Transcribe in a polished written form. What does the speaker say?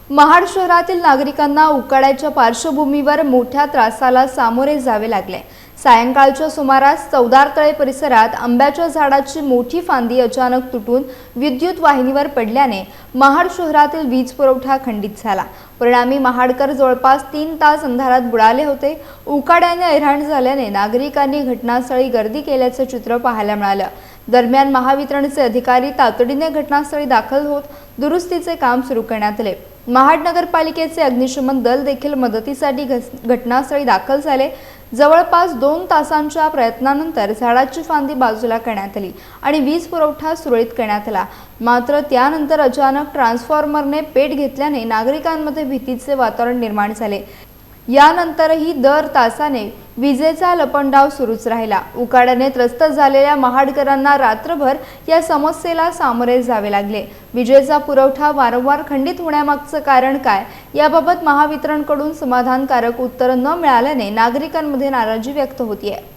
महाड शहरातील नागरिकांना उकाड्याच्या पार्श्वभूमीवर मोठ्या त्रासाला सामोरे जावे लागले। सायंकाळच्या सुमारास चौदारतळे परिसरात आंब्याच्या झाडाची मोठी फांदी अचानक तुटून विद्युत वाहिनीवर पडल्याने महाड शहरातील वीज पुरवठा खंडित झाला। परिणामी महाडकर जवळपास 3 तास अंधारात बुडाले होते। उकाड्याने हैराण झाल्याने नागरिकांनी घटनास्थळी गर्दी केल्याचे चित्र पाहायला मिळाले। दरम्यान महावितरणचे अधिकारी तातडीने घटनास्थळी दाखल होत दुरुस्तीचे काम सुरू करण्यात आले। महाड नगरपालिकेचे अग्निशमन दल देखील मदतीसाठी घटनास्थळी दाखल झाले। जवळपास 2 तासांच्या प्रयत्नानंतर झाडाची फांदी बाजूला करण्यात आली आणि वीज पुरवठा सुरळीत करण्यात आला। मात्र त्यानंतर अचानक ट्रान्सफॉर्मरने पेट घेतल्याने नागरिकांमध्ये भीतीचे वातावरण निर्माण झाले। यानंतरही दर तासाने विजेचा लपंडाव सुरूच राहिला। उकाड्याने त्रस्त झालेल्या महाडकरांना रात्रभर या समस्येला सामोरे जावे लागले। विजेचा पुरवठा वारंवार खंडित होण्यामागचे कारण काय याबाबत महावितरणकडून समाधानकारक उत्तर न मिळाल्याने नागरिकांमध्ये नाराजी व्यक्त होतीये।